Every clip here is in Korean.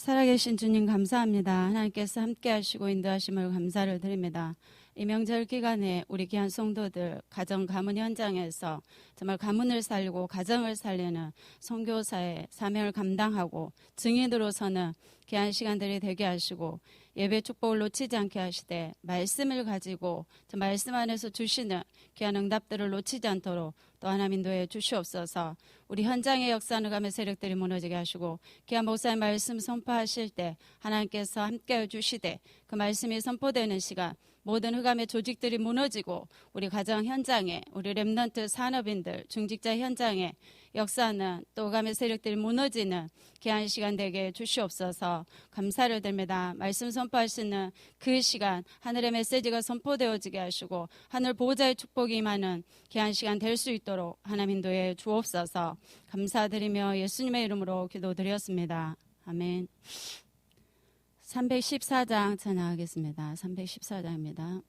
살아계신 주님 감사합니다. 하나님께서 함께 하시고 인도하심을 감사를 드립니다. 이 명절 기간에 우리 귀한 성도들 가정 가문 현장에서 정말 가문을 살리고 가정을 살리는 선교사의 사명을 감당하고 증인으로서는 귀한 시간들이 되게 하시고 예배 축복을 놓치지 않게 하시되 말씀을 가지고 저 말씀 안에서 주시는 귀한 응답들을 놓치지 않도록 또 하나님 인도해 주시옵소서. 우리 현장의 역사는 감의 세력들이 무너지게 하시고 귀한 목사의 말씀 선포하실 때 하나님께서 함께해 주시되 그 말씀이 선포되는 시간 모든 흑암의 조직들이 무너지고 우리 가정 현장에 우리 렘넌트 산업인들 중직자 현장에 역사는 또 흑암의 세력들이 무너지는 귀한 시간 되게 주시옵소서. 감사를 드립니다. 말씀 선포하시는 그 시간 하늘의 메시지가 선포되어지게 하시고 하늘 보호자의 축복이 임하는 귀한 시간 될 수 있도록 하나님 인도해 주옵소서. 감사드리며 예수님의 이름으로 기도드렸습니다. 아멘. 314장 찬양하겠습니다. 314장입니다.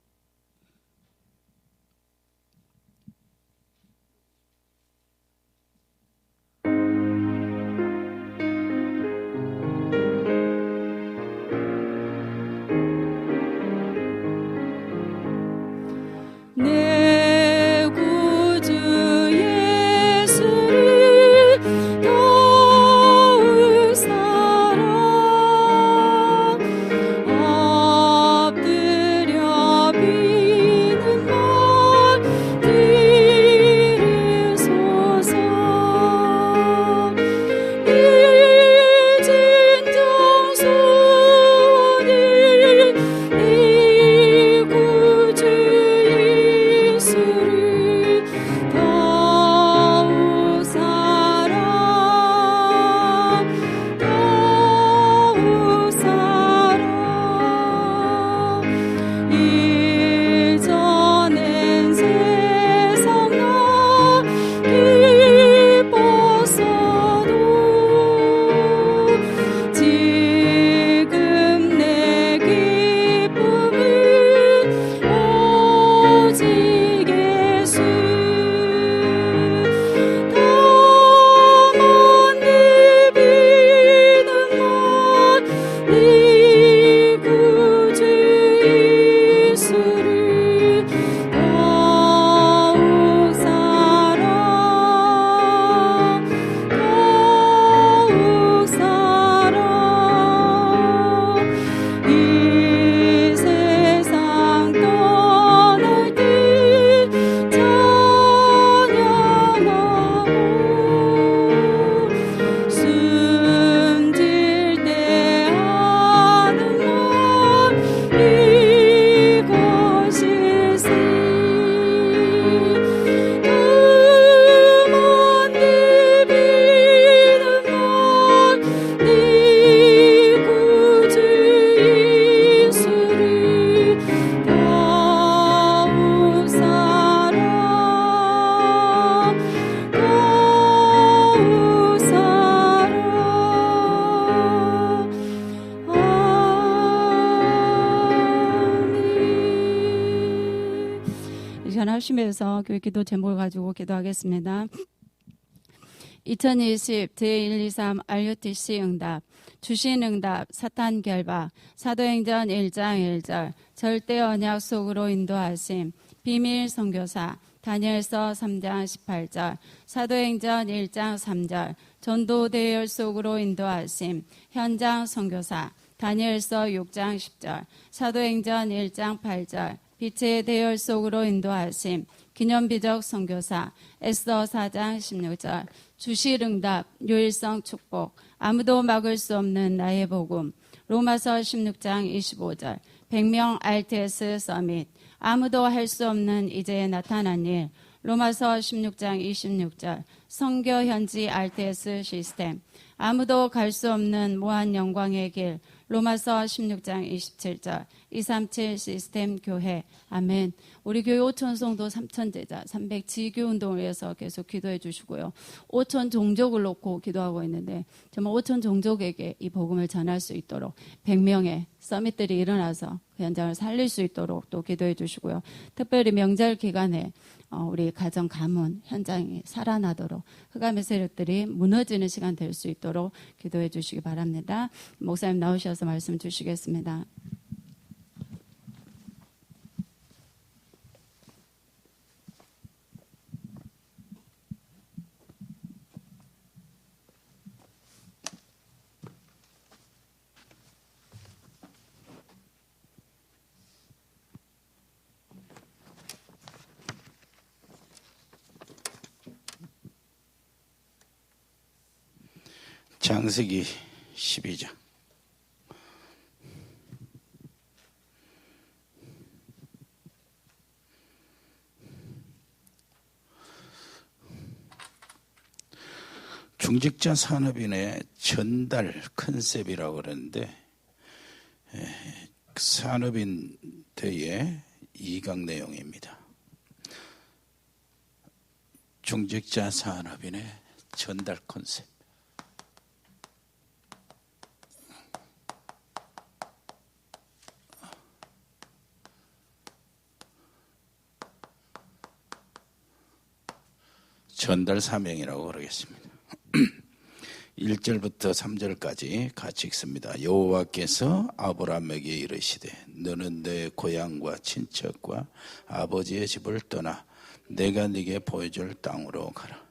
하시면서 교회 기도 제목을 가지고 기도하겠습니다. 2020 제123 RUTC 응답 주신 응답 사탄 결박 사도행전 1장 1절 절대 언약 속으로 인도하심 비밀 선교사 다니엘서 3장 18절 사도행전 1장 3절 전도 대열 속으로 인도하심 현장 선교사 다니엘서 6장 10절 사도행전 1장 8절 빛의 대열 속으로 인도하심 기념비적 선교사 에스더 4장 16절 주실 응답 요일성 축복 아무도 막을 수 없는 나의 복음 로마서 16장 25절 100명 RTS 서밋 아무도 할 수 없는 이제 나타난 일 로마서 16장 26절 선교 현지 RTS 시스템 아무도 갈 수 없는 무한 영광의 길 로마서 16장 27절 237 시스템 교회. 아멘. 우리 교회 5천 성도 3천 제자 300 지교 운동을 위해서 계속 기도해 주시고요. 5천 종족을 놓고 기도하고 있는데 정말 5천 종족에게 이 복음을 전할 수 있도록 100명의 서밋들이 일어나서 그 현장을 살릴 수 있도록 또 기도해 주시고요. 특별히 명절 기간에 우리 가정 가문 현장이 살아나도록 흑암의 세력들이 무너지는 시간 될 수 있도록 기도해 주시기 바랍니다. 목사님 나오셔서 말씀 주시겠습니다. 창세기 12장. 중직자 산업인의 전달 컨셉이라고 그러는데, 산업인 대의 2강 내용입니다. 중직자 산업인의 전달 컨셉. 전달 사명이라고 그러겠습니다. 1절부터 3절까지 같이 읽습니다. 여호와께서 아브라함에게 이르시되 너는 내 고향과 친척과 아버지의 집을 떠나 내가 네게 보여줄 땅으로 가라.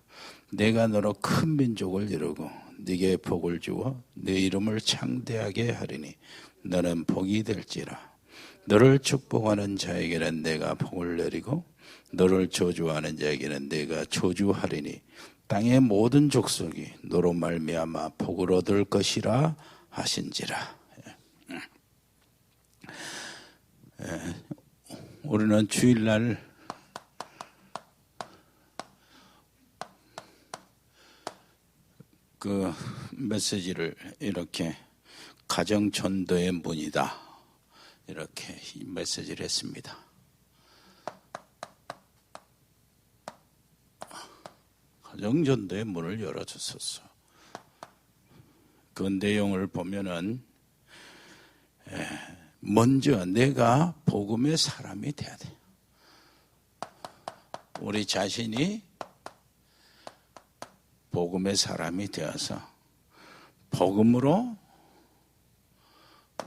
내가 너로 큰 민족을 이루고 네게 복을 주어 네 이름을 창대하게 하리니 너는 복이 될지라. 너를 축복하는 자에게는 내가 복을 내리고 너를 저주하는 자에게는 내가 저주하리니 땅의 모든 족속이 너로 말미암아 복을 얻을 것이라 하신지라. 우리는 주일날 그 메시지를 이렇게 가정 전도의 문이다 이렇게 이 메시지를 했습니다. 가정 전도의 문을 열어주소서. 그 내용을 보면은 먼저 내가 복음의 사람이 돼야 돼. 우리 자신이 복음의 사람이 되어서 복음으로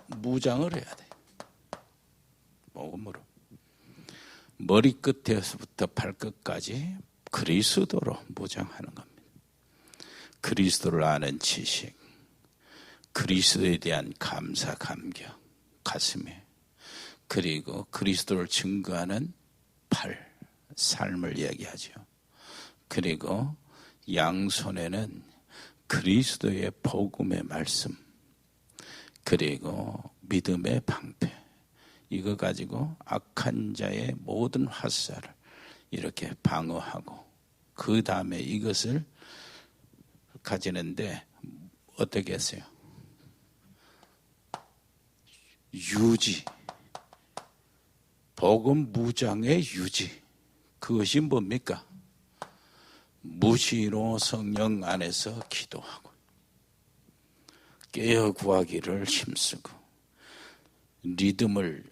무장을 해야 돼. 복음으로 머리끝에서부터 발끝까지 그리스도로 무장하는 겁니다. 그리스도를 아는 지식, 그리스도에 대한 감사, 감격, 가슴에, 그리고 그리스도를 증거하는 팔, 삶을 이야기하죠. 그리고 양손에는 그리스도의 복음의 말씀, 그리고 믿음의 방패, 이거 가지고 악한 자의 모든 화살을 이렇게 방어하고 그 다음에 이것을 가지는데 어떻게 했어요? 유지, 복음 무장의 유지. 그것이 뭡니까? 무시로 성령 안에서 기도하고 깨어 구하기를 힘쓰고 리듬을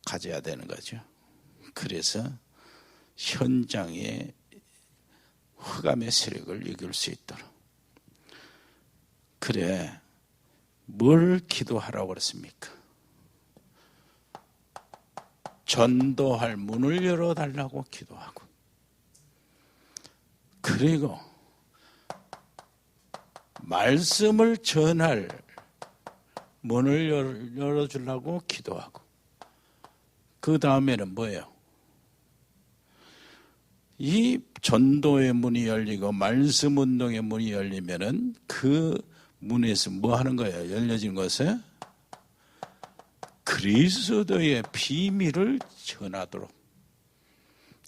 가져야 되는 거죠. 그래서 현장에 흑암의 세력을 이길 수 있도록. 그래, 뭘 기도하라고 그랬습니까? 전도할 문을 열어달라고 기도하고, 그리고 말씀을 전할 문을 열어주려고 기도하고, 그 다음에는 뭐예요? 이 전도의 문이 열리고 말씀 운동의 문이 열리면은 그 문에서 뭐 하는 거예요? 열려진 것에 그리스도의 비밀을 전하도록.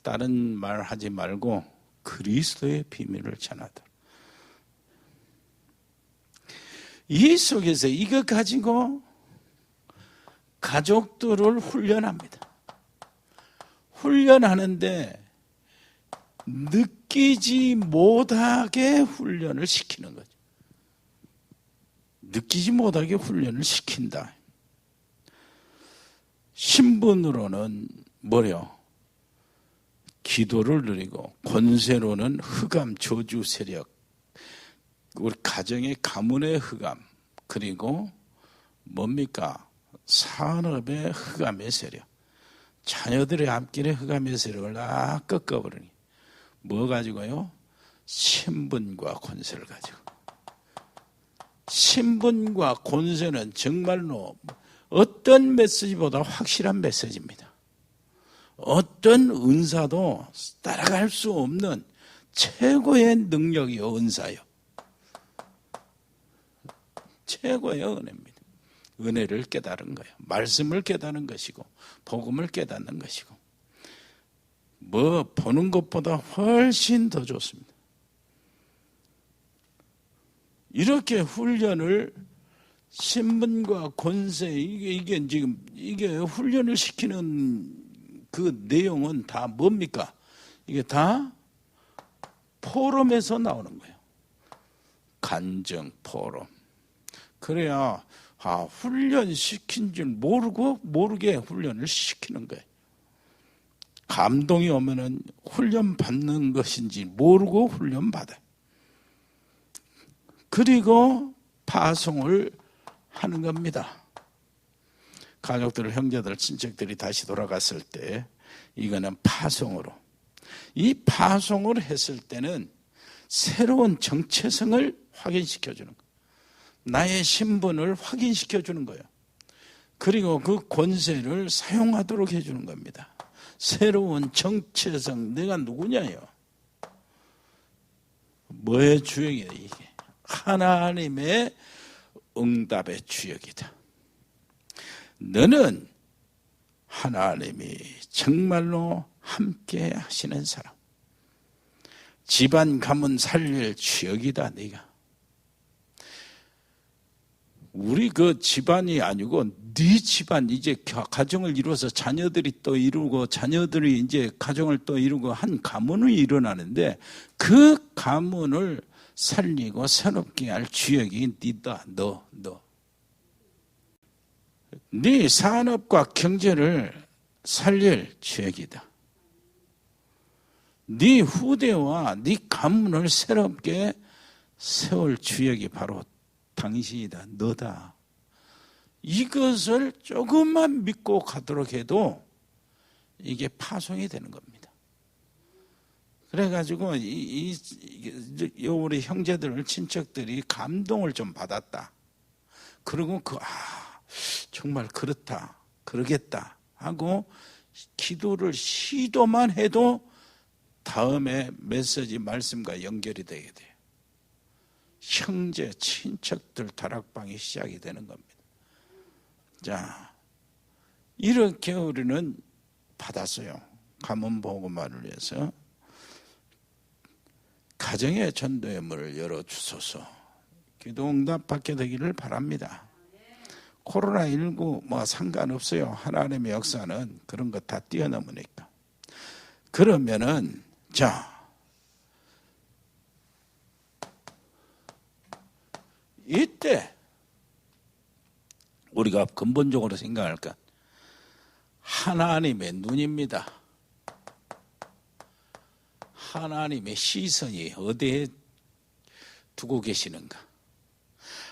다른 말 하지 말고 그리스도의 비밀을 전하도록. 이 속에서 이거 가지고 가족들을 훈련합니다. 훈련하는데 느끼지 못하게 훈련을 시키는 거죠. 느끼지 못하게 훈련을 시킨다. 신분으로는 뭐래요? 기도를 누리고, 권세로는 흑암, 저주 세력, 우리 가정의 가문의 흑암, 그리고 뭡니까? 산업의 흑암의 세력, 자녀들의 앞길의 흑암의 세력을 다 꺾어버리니 뭐 가지고요? 신분과 권세를 가지고. 신분과 권세는 정말로 어떤 메시지보다 확실한 메시지입니다. 어떤 은사도 따라갈 수 없는 최고의 능력이요, 은사요. 최고의 은혜입니다. 은혜를 깨달은 거예요. 말씀을 깨닫는 것이고, 복음을 깨닫는 것이고, 뭐 보는 것보다 훨씬 더 좋습니다. 이렇게 훈련을, 신분과 권세, 이게 지금 훈련을 시키는 그 내용은 다 뭡니까? 이게 다 포럼에서 나오는 거예요. 간증, 포럼. 그래야 훈련시킨 줄 모르게 훈련을 시키는 거예요. 감동이 오면은 훈련 받는 것인지 모르고 훈련 받아요. 그리고 파송을 하는 겁니다. 가족들, 형제들, 친척들이 다시 돌아갔을 때 이거는 파송으로. 이 파송을 했을 때는 새로운 정체성을 확인시켜주는 거예요. 나의 신분을 확인시켜주는 거예요. 그리고 그 권세를 사용하도록 해주는 겁니다. 새로운 정체성, 내가 누구냐요? 뭐의 주역이에요, 이게? 하나님의 응답의 주역이다. 너는 하나님이 정말로 함께 하시는 사람. 집안 가문 살릴 주역이다, 네가. 우리 그 집안이 아니고 네 집안, 이제 가정을 이루어서 자녀들이 또 이루고, 자녀들이 이제 가정을 또 이루고 한 가문이 일어나는데, 그 가문을 살리고 새롭게 할 주역이 네다. 너. 네 산업과 경제를 살릴 주역이다. 네 후대와 네 가문을 새롭게 세울 주역이 바로 당신이다. 너다. 이것을 조금만 믿고 가도록 해도 이게 파송이 되는 겁니다. 그래가지고 우리 형제들, 친척들이 감동을 좀 받았다. 그리고 정말 그렇다, 그러겠다 하고 기도를 시도만 해도 다음에 메시지 말씀과 연결이 되게 돼요. 형제, 친척들 다락방이 시작이 되는 겁니다. 자, 이렇게 우리는 받았어요. 가문 복음화를 위해서 가정의 전도의 문을 열어주소서. 기도 응답 받게 되기를 바랍니다. 코로나19 뭐 상관없어요. 하나님의 역사는 그런 거 다 뛰어넘으니까. 그러면은 자, 이때 우리가 근본적으로 생각할 것, 하나님의 눈입니다. 하나님의 시선이 어디에 두고 계시는가?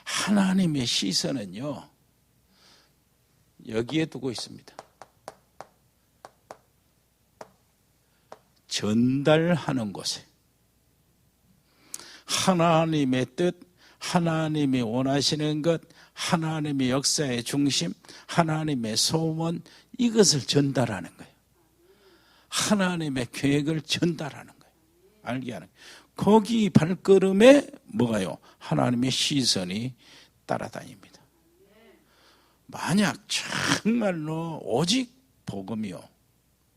하나님의 시선은요, 여기에 두고 있습니다. 전달하는 곳에. 하나님의 뜻, 하나님이 원하시는 것, 하나님의 역사의 중심, 하나님의 소원, 이것을 전달하는 거예요. 하나님의 계획을 전달하는 거예요. 알게 하는 거예요. 거기 발걸음에 뭐가요? 하나님의 시선이 따라다닙니다. 만약 정말로 오직 복음이요,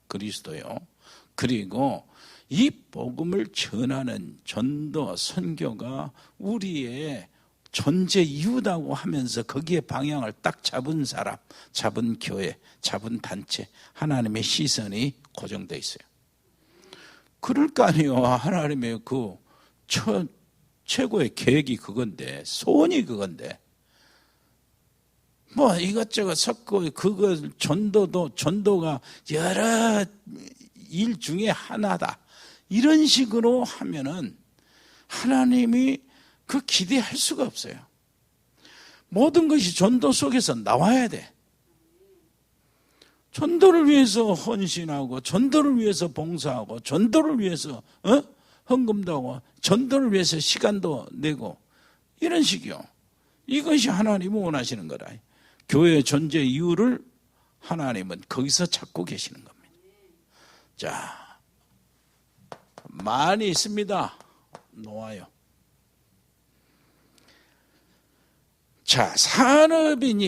그리스도요, 그리고 이 복음을 전하는 전도, 선교가 우리의 존재 이유다고 하면서 거기에 방향을 딱 잡은 사람, 잡은 교회, 잡은 단체, 하나님의 시선이 고정되어 있어요. 그럴 거 아니에요. 하나님의 그 최고의 계획이 그건데, 소원이 그건데, 뭐 이것저것 섞고 그거 전도가 여러 일 중에 하나다, 이런 식으로 하면은 하나님이 그 기대할 수가 없어요. 모든 것이 전도 속에서 나와야 돼. 전도를 위해서 헌신하고, 전도를 위해서 봉사하고, 전도를 위해서 헌금도 하고, 전도를 위해서 시간도 내고, 이런 식이요. 이것이 하나님이 원하시는 거라. 교회의 존재 이유를 하나님은 거기서 찾고 계시는 겁니다. 자, 많이 있습니다. 놓아요. 자, 산업인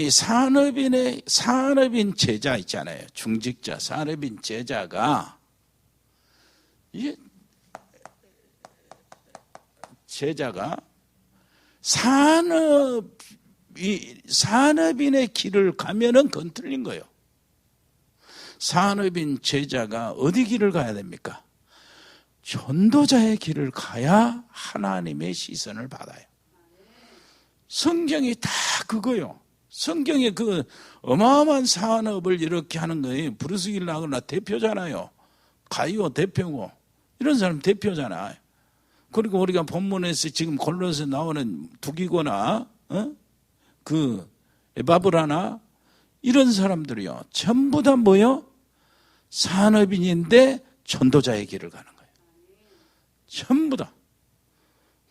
제자 있잖아요. 중직자, 산업인 제자가, 제자가 산업인의 길을 가면은 그건 틀린 거예요. 산업인 제자가 어디 길을 가야 됩니까? 전도자의 길을 가야 하나님의 시선을 받아요. 성경이 다 그거요. 성경에 그 어마어마한 산업을 이렇게 하는 거예요. 브루스 윌리나 대표잖아요. 가이오 대표고, 이런 사람 대표잖아요. 그리고 우리가 본문에서 지금 골로새 나오는 두기고나 그 에바브라나 이런 사람들이요, 전부 다 뭐요? 산업인인데 전도자의 길을 가는 거예요. 전부 다.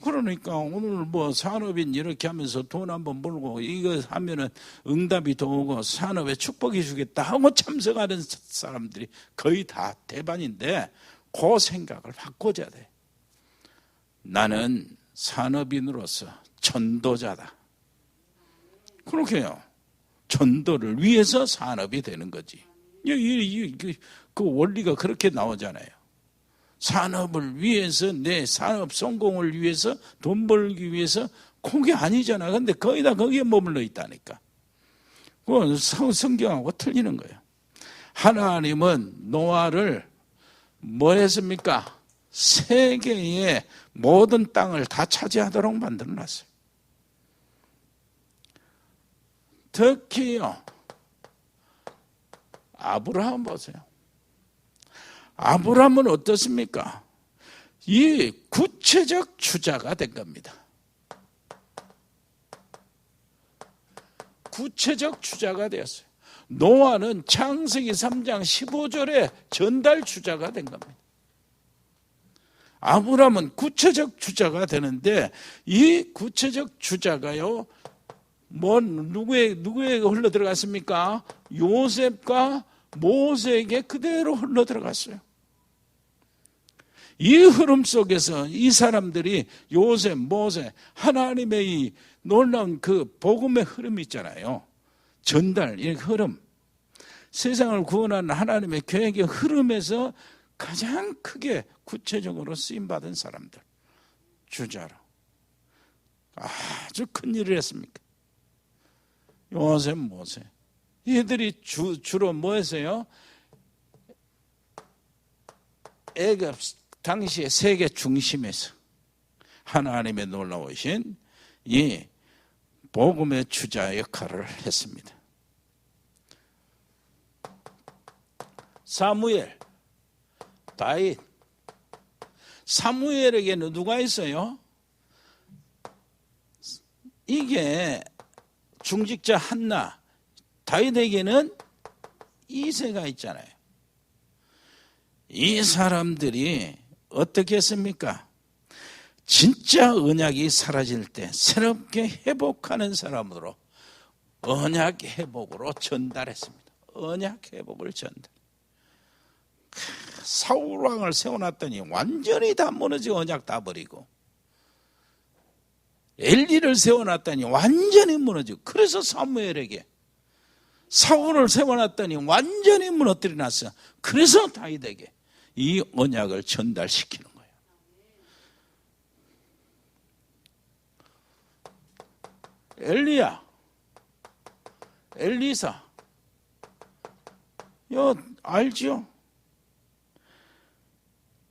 그러니까 오늘 뭐 산업인 이렇게 하면서 돈 한번 벌고 이거 하면은 응답이 더 오고 산업에 축복해 주겠다 하고 참석하는 사람들이 거의 다 대반인데, 그 생각을 바꿔줘야 돼. 나는 산업인으로서 전도자다. 그렇게 해요. 전도를 위해서 산업이 되는 거지. 그 원리가 그렇게 나오잖아요. 산업을 위해서, 내 산업 성공을 위해서, 돈 벌기 위해서, 그게 아니잖아. 근데 거의 다 거기에 머물러 있다니까. 그건 성경하고 틀리는 거예요. 하나님은 노아를 뭐 했습니까? 세계의 모든 땅을 다 차지하도록 만들어놨어요. 특히요, 아브라함 보세요. 아브라함은 어떻습니까? 이 구체적 주자가 된 겁니다. 구체적 주자가 되었어요. 노아는 창세기 3장 15절에 전달 주자가 된 겁니다. 아브라함은 구체적 주자가 되는데, 이 구체적 주자가요, 누구에게 흘러 들어갔습니까? 요셉과 모세에게 그대로 흘러 들어갔어요. 이 흐름 속에서 이 사람들이 요셉, 모세, 하나님의 이 놀라운 그 복음의 흐름 있잖아요. 전달, 이 흐름. 세상을 구원하는 하나님의 계획의 흐름에서 가장 크게 구체적으로 쓰임받은 사람들. 주자로. 아주 큰 일을 했습니까? 요셉, 모세. 얘들이 주로 뭐 했어요? 애굽 당시의 세계 중심에서 하나님의 놀라우신 이 복음의 주자 역할을 했습니다. 사무엘, 다윗. 사무엘에게는 누가 있어요? 이게 중직자 한나. 다윗에게는 이새가 있잖아요. 이 사람들이 어떻게 했습니까? 진짜 언약이 사라질 때 새롭게 회복하는 사람으로 언약 회복으로 전달했습니다. 언약 회복을 전달. 사울 왕을 세워놨더니 완전히 다 무너지고 언약 다 버리고, 엘리를 세워놨더니 완전히 무너지고, 그래서 사무엘에게 사울을 세워놨더니 완전히 무너뜨려 놨어. 그래서 다윗에게 이 언약을 전달시키는 거예요. 엘리야, 엘리사, 이거 알죠?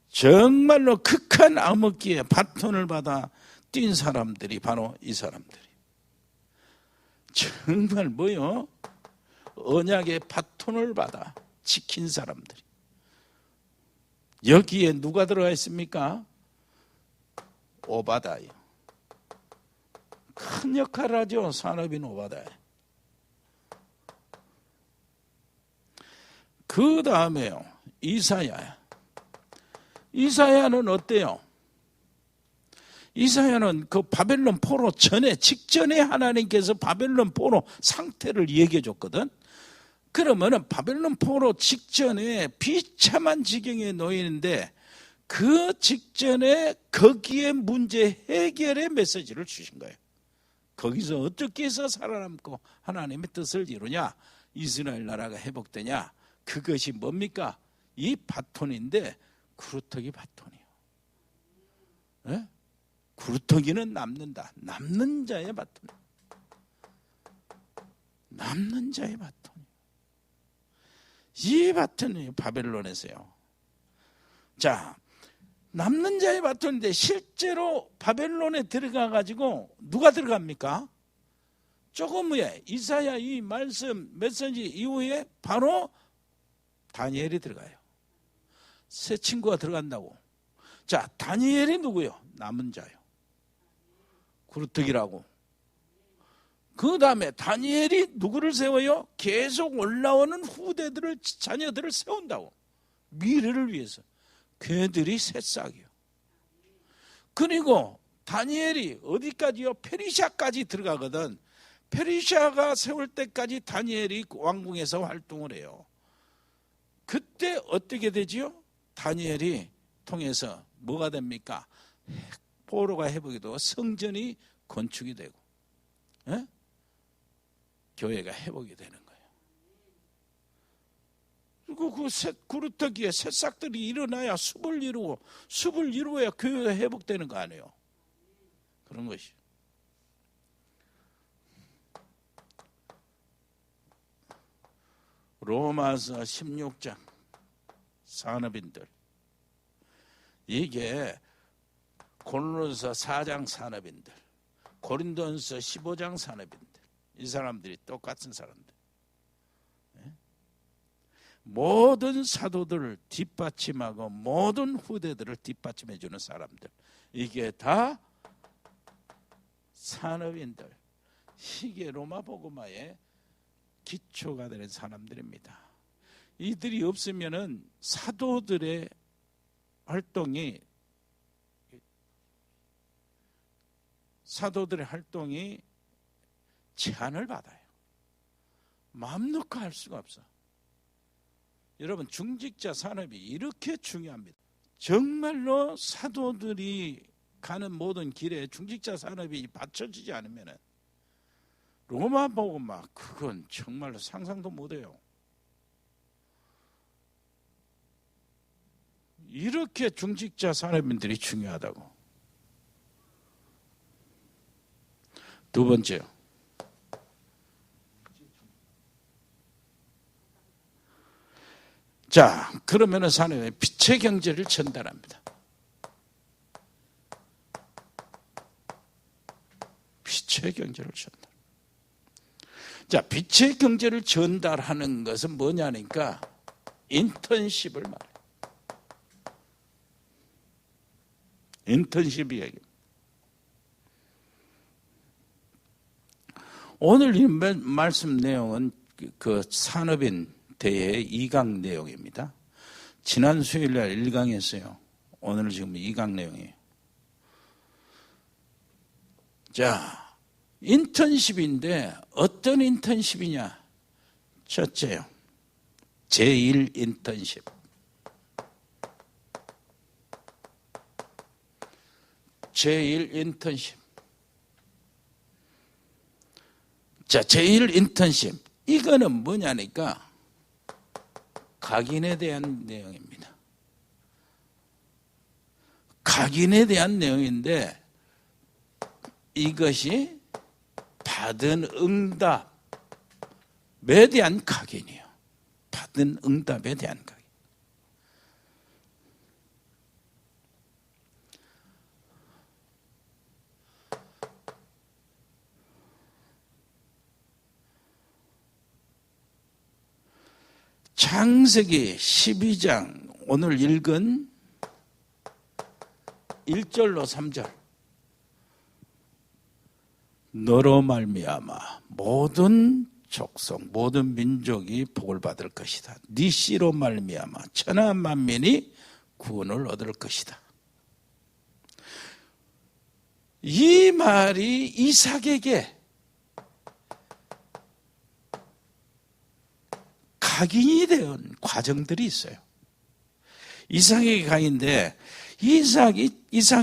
정말로 극한 암흑기에 바톤을 받아 뛴 사람들이 바로 이 사람들이. 정말 뭐요? 언약의 바톤을 받아 지킨 사람들이. 여기에 누가 들어가 있습니까? 오바다요. 큰 역할을 하죠. 산업인 오바다요. 그 다음에요, 이사야. 이사야는 어때요? 이사야는 그 바벨론 포로 직전에 하나님께서 바벨론 포로 상태를 얘기해 줬거든. 그러면은 바벨론 포로 직전에 비참한 지경에 놓이는데 그 직전에 거기에 문제 해결의 메시지를 주신 거예요. 거기서 어떻게 해서 살아남고 하나님의 뜻을 이루냐, 이스라엘 나라가 회복되냐, 그것이 뭡니까? 이 바톤인데 구루터기 바톤이에요. 네? 구루터기는 남는다. 남는 자의 바톤. 남는 자의 바톤. 이 바톤이 바벨론에서요. 자, 남는 자의 바톤인데 실제로 바벨론에 들어가 가지고 누가 들어갑니까? 조금 후에 이사야 이 말씀 메시지 이후에 바로 다니엘이 들어가요. 새 친구가 들어간다고. 자, 다니엘이 누구요? 남은 자요. 구루터기라고. 그 다음에 다니엘이 누구를 세워요? 계속 올라오는 후대들을, 자녀들을 세운다고. 미래를 위해서. 걔들이 새싹이요. 그리고 다니엘이 어디까지요? 페르시아까지 들어가거든. 페르시아가 세울 때까지 다니엘이 왕궁에서 활동을 해요. 그때 어떻게 되지요? 다니엘이 통해서 뭐가 됩니까? 포로가 회복이 되고 성전이 건축이 되고, 예? 교회가 회복이 되는 거예요. 그리고 그 구루터기에 새싹들이 일어나야 숲을 이루고, 숲을 이루어야 교회가 회복되는 거 아니에요. 그런 것이. 로마서 16장 산업인들. 이게 고린도서 4장 산업인들, 고린도서 15장 산업인들. 이 사람들이 똑같은 사람들. 모든 사도들을 뒷받침하고 모든 후대들을 뒷받침해 주는 사람들. 이게 다 산업인들. 이게 로마 복음화의 기초가 되는 사람들입니다. 이들이 없으면은 사도들의 활동이 제한을 받아요. 마음 놓고 할 수가 없어. 여러분, 중직자 산업이 이렇게 중요합니다. 정말로 사도들이 가는 모든 길에 중직자 산업이 받쳐지지 않으면 로마 복음화, 그건 정말로 상상도 못해요. 이렇게 중직자 산업인들이 중요하다고. 두 번째요. 자, 그러면은 산업에 빛의 경제를 전달합니다. 빛의 경제를 전달. 자, 빛의 경제를 전달하는 것은 뭐냐니까 인턴십을 말해요. 인턴십 이야기. 오늘 이 말씀 내용은 그 산업인 대회의 2강 내용입니다. 지난 수요일 날 1강이었어요. 오늘 지금 2강 내용이에요. 자, 인턴십인데 어떤 인턴십이냐? 첫째요, 제1 인턴십. 제1 인턴십. 자, 제1 인턴십. 이거는 뭐냐니까 각인에 대한 내용입니다. 각인에 대한 내용인데 이것이 받은 응답에 대한 각인이에요. 받은 응답에 대한 각인. 창세기 12장 오늘 읽은 1절로 3절. 너로 말미암아 모든 족속 모든 민족이 복을 받을 것이다. 네 씨로 말미암아 천하 만민이 구원을 얻을 것이다. 이 말이 이삭에게 각인이 된 과정들이 있어요. 이삭에게 각인인데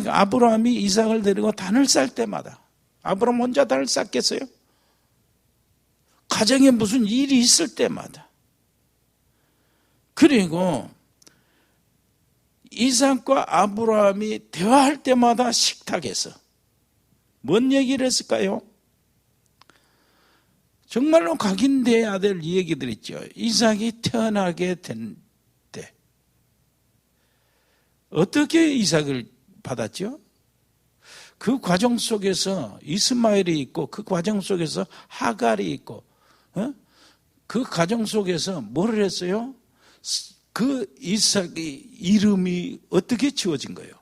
아브라함이 이삭을 데리고 단을 쌀 때마다 아브라함 혼자 단을 쌌겠어요? 가정에 무슨 일이 있을 때마다 그리고 이삭과 아브라함이 대화할 때마다 식탁에서 뭔 얘기를 했을까요? 정말로 각인돼야 될 얘기들 있죠. 이삭이 태어나게 된 때 어떻게 이삭을 받았죠? 그 과정 속에서 이스마엘이 있고 그 과정 속에서 하갈이 있고 그 과정 속에서 뭐를 했어요? 그 이삭의 이름이 어떻게 지어진 거예요?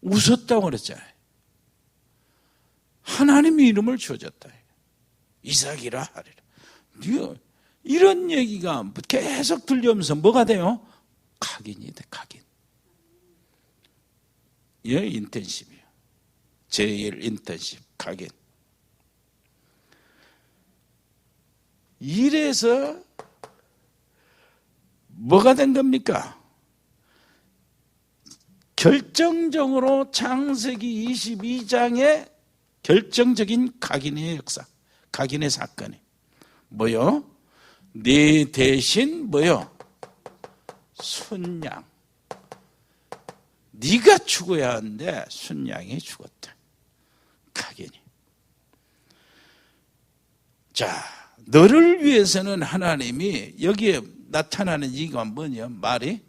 웃었다고 그랬잖아요. 하나님의 이름을 지어줬다. 이삭이라 하리라. 이런 얘기가 계속 들려오면서 뭐가 돼요? 각인이 돼, 각인. 예, 인턴십이에요. 제1 인턴십, 각인. 이래서 뭐가 된 겁니까? 결정적으로 창세기 22장의 결정적인 각인의 역사, 각인의 사건이 뭐요? 네 대신 뭐요? 순양. 네가 죽어야 하는데 순양이 죽었다. 각인이. 자, 너를 위해서는 하나님이 여기에 나타나는 이가 뭐냐? 말이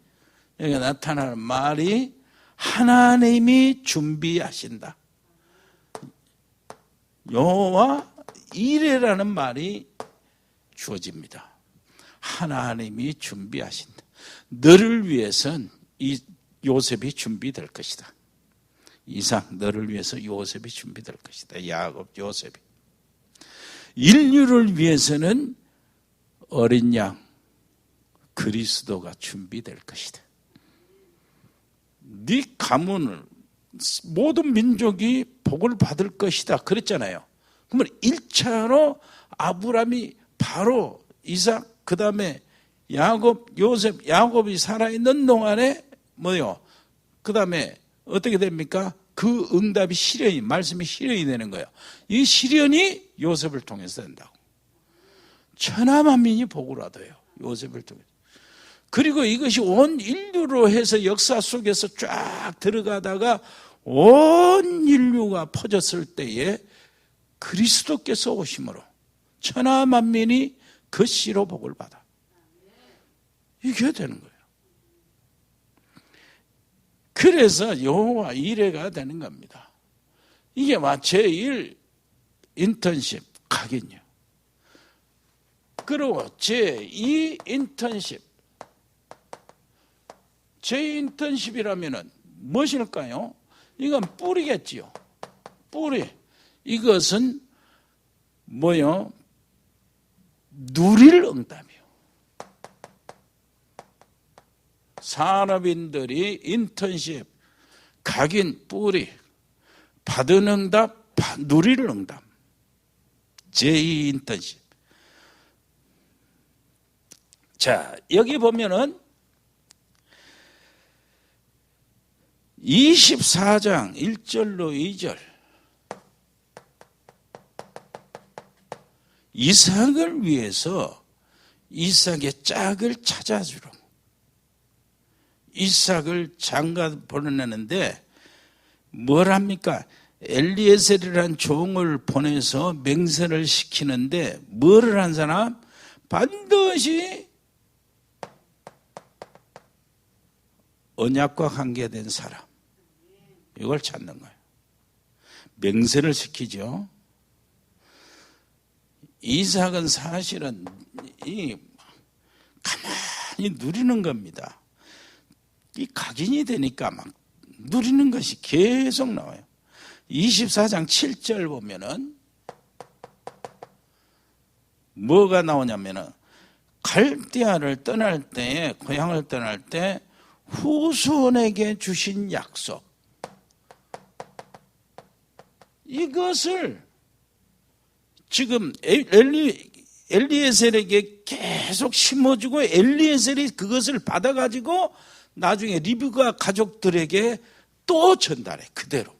여기 나타나는 말이 하나님이 준비하신다. 여호와 이레라는 말이 주어집니다. 하나님이 준비하신다. 너를 위해선 이 요셉이 준비될 것이다. 이삭 너를 위해서 요셉이 준비될 것이다. 야곱 요셉이. 인류를 위해서는 어린 양 그리스도가 준비될 것이다. 네 가문을 모든 민족이 복을 받을 것이다 그랬잖아요. 그러면 1차로 아브라함이 바로 이삭 그 다음에 야곱 요셉 야곱이 살아있는 동안에 뭐요? 그 다음에 어떻게 됩니까? 그 응답이 실현이 말씀이 실현이 되는 거예요. 이 실현이 요셉을 통해서 된다고. 천하 만민이 복을 얻어요. 요셉을 통해서. 그리고 이것이 온 인류로 해서 역사 속에서 쫙 들어가다가 온 인류가 퍼졌을 때에 그리스도께서 오심으로 천하 만민이 그 씨로 복을 받아. 이게 되는 거예요. 그래서 여호와 이레가 되는 겁니다. 이게 제1 인턴십 각인이요. 그리고 제2 인턴십. 제2인턴십이라면은 무엇일까요? 이건 뿌리겠지요. 뿌리. 이것은 뭐요? 누릴 응답이요. 산업인들이 인턴십, 각인, 뿌리, 받은 응답, 누릴 응답. 제2인턴십. 자, 여기 보면은 24장 1절로 2절 이삭을 위해서 이삭의 짝을 찾아주러 이삭을 장가 보내는데 뭘 합니까? 엘리에셀이라는 종을 보내서 맹세를 시키는데 뭐를 한 사람? 반드시 언약과 관계된 사람, 이걸 찾는 거예요. 맹세를 시키죠. 이삭은 사실은 가만히 누리는 겁니다. 이 각인이 되니까 막 누리는 것이 계속 나와요. 24장 7절 보면은 뭐가 나오냐면은 갈대아를 떠날 때, 고향을 떠날 때 후손에게 주신 약속, 이것을 지금 엘리에셀에게 계속 심어주고 엘리에셀이 그것을 받아가지고 나중에 리브가 가족들에게 또 전달해. 그대로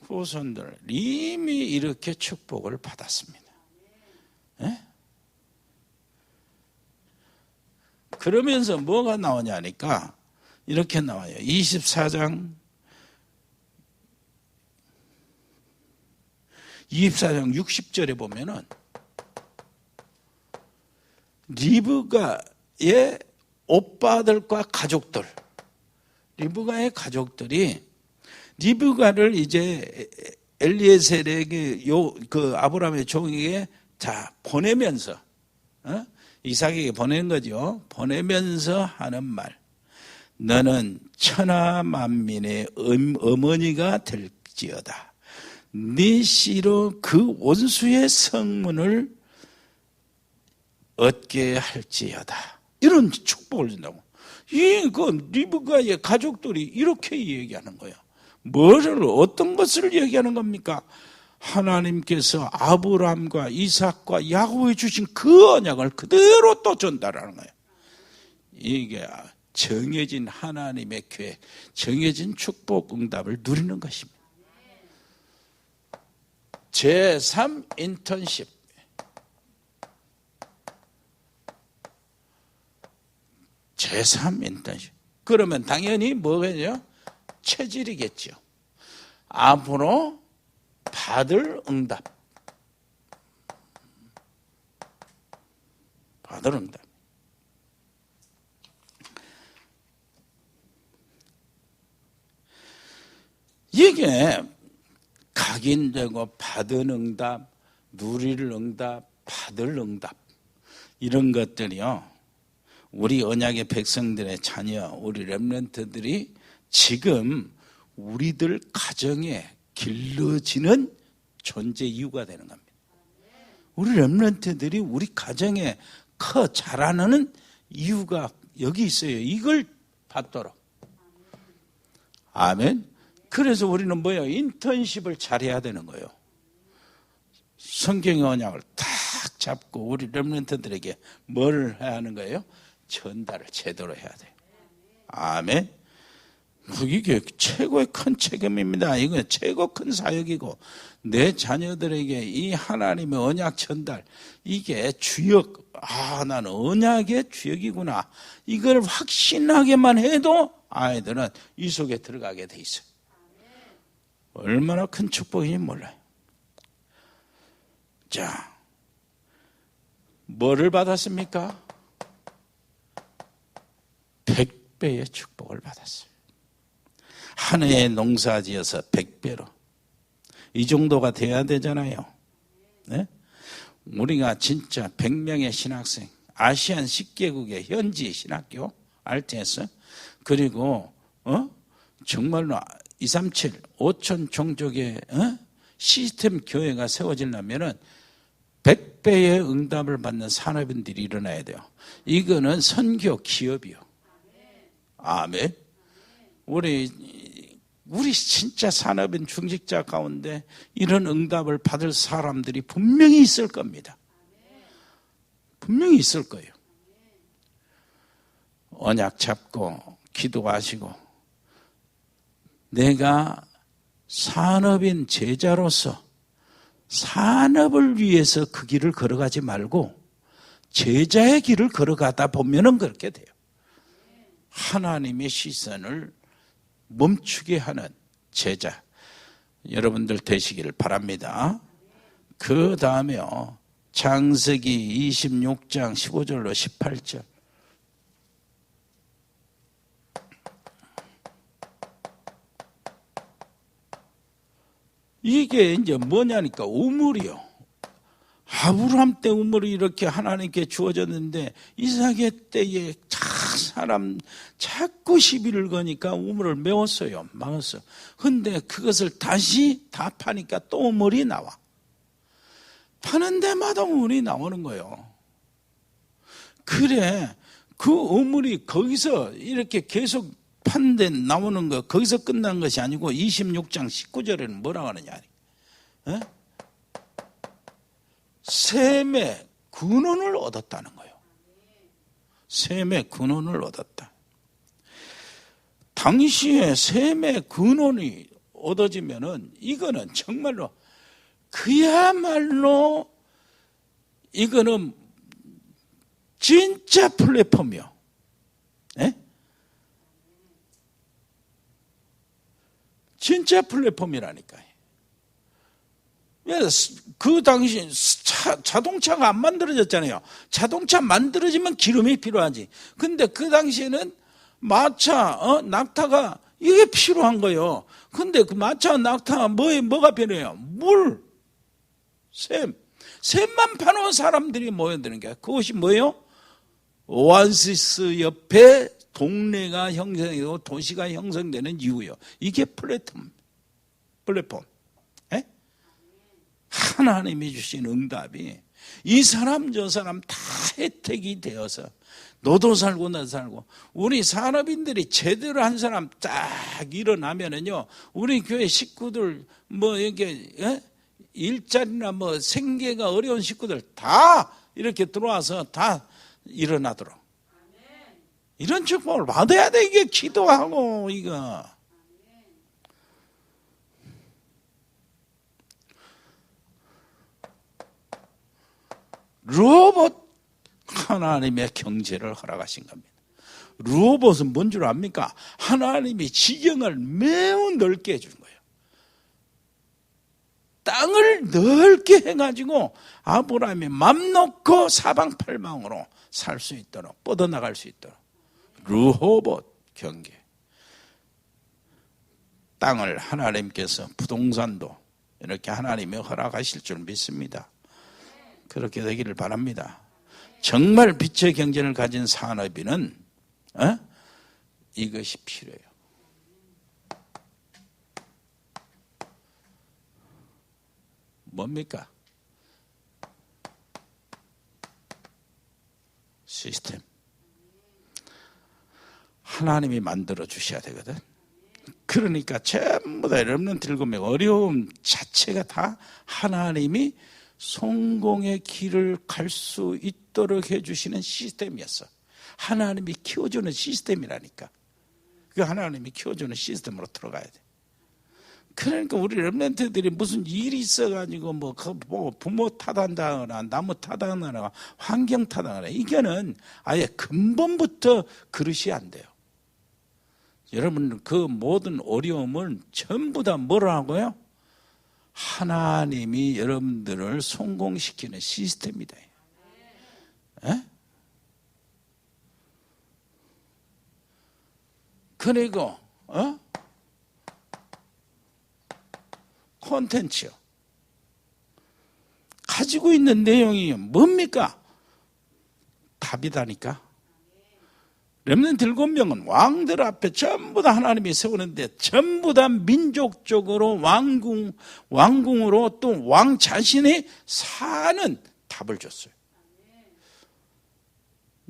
후손들 이미 이렇게 축복을 받았습니다. 네? 그러면서 뭐가 나오냐니까 이렇게 나와요. 24장 60절에 보면은 리브가의 오빠들과 가족들, 리브가의 가족들이 리브가를 이제 엘리에셀에게 그 아브라함의 종에게 보내면서 이삭에게 보낸 거죠. 보내면서 하는 말, 너는 천하 만민의 어머니가 될지어다. 네 씨로 그 원수의 성문을 얻게 할지어다. 이런 축복을 준다고. 그 리브가의 가족들이 이렇게 얘기하는 거예요. 어떤 것을 얘기하는 겁니까? 하나님께서 아브라함과 이삭과 야곱에 주신 그 언약을 그대로 또 전달하는 거예요. 이게 정해진 하나님의 계획, 정해진 축복 응답을 누리는 것입니다. 제3 인턴십. 제3 인턴십. 그러면 당연히 뭐겠죠? 체질이겠죠. 앞으로 받을 응답. 받을 응답. 이게 각인되고 받은 응답, 누릴 응답, 받을 응답, 이런 것들이요, 우리 언약의 백성들의 자녀, 우리 렘넌트들이 지금 우리들 가정에 길러지는 존재 이유가 되는 겁니다. 우리 렘넌트들이 우리 가정에 자라는 이유가 여기 있어요. 이걸 받도록. 아멘. 그래서 우리는 뭐예요? 인턴십을 잘해야 되는 거예요. 성경의 언약을 탁 잡고 우리 렘넌트들에게 뭘 해야 하는 거예요? 전달을 제대로 해야 돼요. 아멘. 이게 최고의 큰 책임입니다. 이거 최고 큰 사역이고, 내 자녀들에게 이 하나님의 언약 전달, 이게 주역, 나는 언약의 주역이구나, 이걸 확신하게만 해도 아이들은 이 속에 들어가게 돼 있어요. 얼마나 큰 축복인지 몰라요. 자, 뭐를 받았습니까? 100배의 축복을 받았어요. 한 해에 농사 지어서 100배로. 이 정도가 돼야 되잖아요. 네? 우리가 진짜 100명의 신학생, 아시안 10개국의 현지 신학교, RTS, 그리고 정말로 237, 5천 종족의 시스템 교회가 세워지려면 100배의 응답을 받는 산업인들이 일어나야 돼요. 이거는 선교 기업이요. 아멘. 우리 진짜 산업인 중직자 가운데 이런 응답을 받을 사람들이 분명히 있을 겁니다. 분명히 있을 거예요. 언약 잡고 기도하시고, 내가 산업인 제자로서 산업을 위해서 그 길을 걸어가지 말고 제자의 길을 걸어가다 보면은 그렇게 돼요. 하나님의 시선을 멈추게 하는 제자, 여러분들 되시기를 바랍니다. 그 다음에요. 창세기 26장 15절로 18절. 이게 이제 뭐냐니까 우물이요. 아브라함 때 우물이 이렇게 하나님께 주어졌는데 이삭의 때에 사람 자꾸 시비를 거니까 우물을 메웠어요. 막았어. 근데 그것을 다시 다 파니까 또 우물이 나와. 파는 데마다 우물이 나오는 거예요. 그래 그 우물이 거기서 이렇게 계속 판데 나오는 거 거기서 끝난 것이 아니고 26장 19절에는 뭐라고 하느냐. 에? 셈의 근원을 얻었다는 거예요. 셈의 근원을 얻었다. 당시에 셈의 근원이 얻어지면은 이거는 정말로 그야말로 이거는 진짜 플랫폼이요. 예? 진짜 플랫폼이라니까요. 그 당시 자동차가 안 만들어졌잖아요. 자동차 만들어지면 기름이 필요하지. 근데 그 당시에는 마차, 낙타가 이게 필요한 거예요. 근데 그 마차, 낙타가 뭐가 필요해요? 물, 샘만 파놓은 사람들이 모여드는 거야. 그것이 뭐예요? 오아시스 옆에 동네가 형성되고 도시가 형성되는 이유요. 이게 플랫폼. 에? 하나님이 주신 응답이 이 사람 저 사람 다 혜택이 되어서 너도 살고 나도 살고 우리 산업인들이 제대로 한 사람 딱 일어나면은요 우리 교회 식구들 뭐 이게 일자리나 뭐 생계가 어려운 식구들 다 이렇게 들어와서 다 일어나도록 이런 축복을 받아야 돼. 이게 기도하고 이거 로봇 하나님의 경제를 허락하신 겁니다. 로봇은 뭔 줄 압니까? 하나님이 지경을 매우 넓게 해준 거예요. 땅을 넓게 해가지고 아브라함이 맘 놓고 사방팔방으로 살 수 있도록 뻗어나갈 수 있도록 르호봇 경계 땅을 하나님께서 부동산도 이렇게 하나님이 허락하실 줄 믿습니다. 그렇게 되기를 바랍니다. 정말 빛의 경제를 가진 산업인은 이것이 필요해요. 뭡니까? 시스템. 하나님이 만들어 주셔야 되거든. 그러니까 전부 다 여러분 들고면 어려움 자체가 다 하나님이 성공의 길을 갈 수 있도록 해주시는 시스템이었어. 하나님이 키워주는 시스템이라니까. 그 하나님이 키워주는 시스템으로 들어가야 돼. 그러니까 우리 렘넌트들이 무슨 일이 있어가지고 뭐 부모 탓한다거나 나무 탓하거나 환경 탓하거나 이게는 아예 근본부터 그릇이 안 돼요. 여러분 그 모든 어려움을 전부 다 뭐라 하고요? 하나님이 여러분들을 성공시키는 시스템이다. 에? 그리고 콘텐츠요. 가지고 있는 내용이 뭡니까? 답이다니까. 렘넌트 7명은 왕들 앞에 전부 다 하나님이 세우는데 전부 다 민족적으로 왕궁으로 또 왕 자신이 사는 답을 줬어요.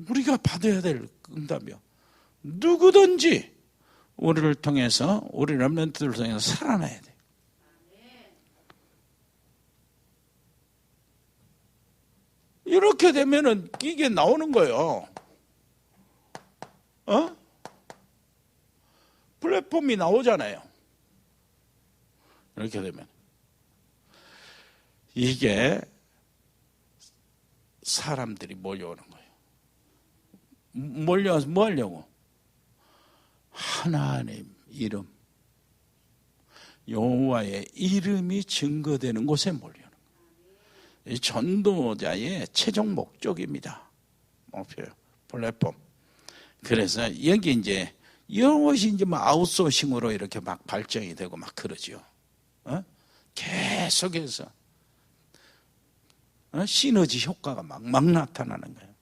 우리가 받아야 될 응답이요. 누구든지 우리를 통해서 우리 렘넌트들을 통해서 살아나야 돼. 이렇게 되면은 이게 나오는 거예요. 플랫폼이 나오잖아요. 이렇게 되면 이게 사람들이 몰려오는 거예요. 몰려와서 뭐 하려고? 하나님 이름, 여호와의 이름이 증거되는 곳에 몰려오는 거예요. 이 전도자의 최종 목적입니다. 목표, 플랫폼. 그래서 여기 이제 이것이 이제 뭐 아웃소싱으로 이렇게 막 발전이 되고 막 그러죠. 계속해서 시너지 효과가 막 나타나는 거예요.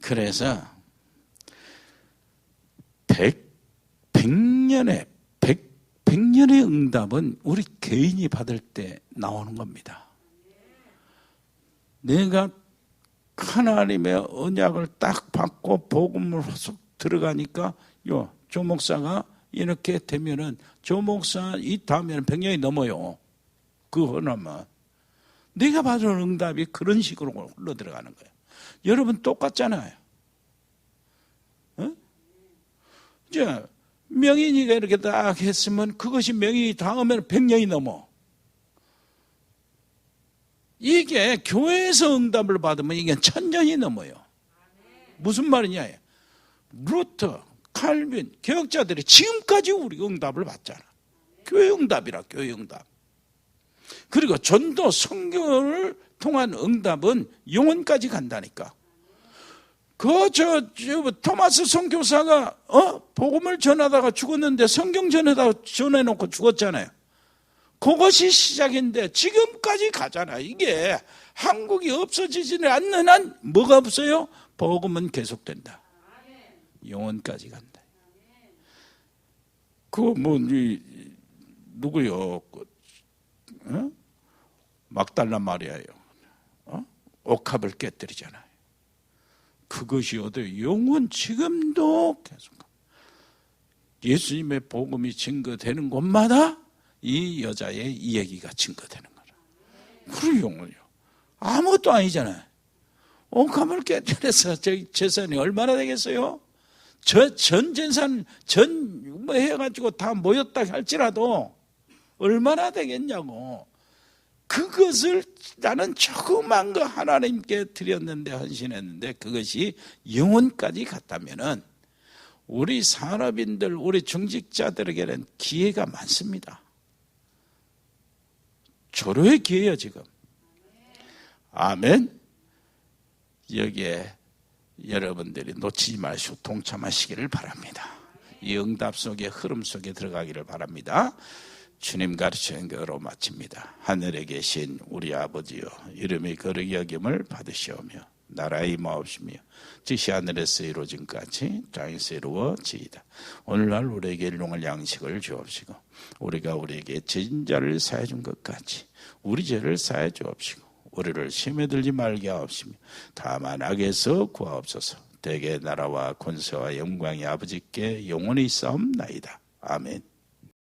그래서 100년의 응답은 우리 개인이 받을 때 나오는 겁니다. 내가 하나님의 언약을 딱 받고 복음을 쏙 들어가니까 조 목사가 이렇게 되면은 조 목사 이 다음에는 100년이 넘어요. 그거 하나만 내가 받은 응답이 그런 식으로 흘러 들어가는 거예요. 여러분 똑같잖아요. 이제 명인이가 이렇게 딱 했으면 그것이 명인이 다음에는 100년이 넘어. 이게 교회에서 응답을 받으면 이게 1000년이 넘어요. 무슨 말이냐? 루터, 칼빈, 개혁자들이 지금까지 우리 응답을 받잖아. 교회 응답이라, 교회 응답. 그리고 전도, 선교를 통한 응답은 영혼까지 간다니까. 토마스 선교사가, 복음을 전하다가 죽었는데 성경 전해놓고 죽었잖아요. 그것이 시작인데 지금까지 가잖아. 이게 한국이 없어지지는 않는 한 뭐가 없어요? 복음은 계속된다. 영혼까지 간다. 누구요? 막달라 마리아요. 옥합을 깨뜨리잖아요. 그것이 어때요? 영혼 지금도 계속. 예수님의 복음이 증거되는 곳마다 이 여자의 이 얘기가 증거되는 거라. 그리고 영혼이요. 아무것도 아니잖아요. 옥합을 깨뜨려서 재산이 얼마나 되겠어요? 전 재산, 해가지고 다 모였다 할지라도 얼마나 되겠냐고. 그것을 나는 조그만 거 하나님께 드렸는데 헌신했는데 그것이 영혼까지 갔다면은 우리 산업인들, 우리 중직자들에게는 기회가 많습니다. 조로의 기회예요, 지금. 아멘. 여기에 여러분들이 놓치지 마시고 동참하시기를 바랍니다. 이 응답 속에 흐름 속에 들어가기를 바랍니다. 주님 가르치는 거로 마칩니다. 하늘에 계신 우리 아버지여, 이름이 거룩히 여김을 받으시오며 나라의 임하옵시며 뜻이 하늘에서 이루어진 같이 땅에서 이루어지이다. 오늘날 우리에게 일용할 양식을 주옵시고 우리가 우리에게 죄진 자를 사해 준 것 같이 우리 죄를 사해 주옵시고 우리를 시험에 들지 말게 하옵시며 다만 악에서 구하옵소서. 대개 나라와 권세와 영광이 아버지께 영원히 있사옵나이다. 아멘.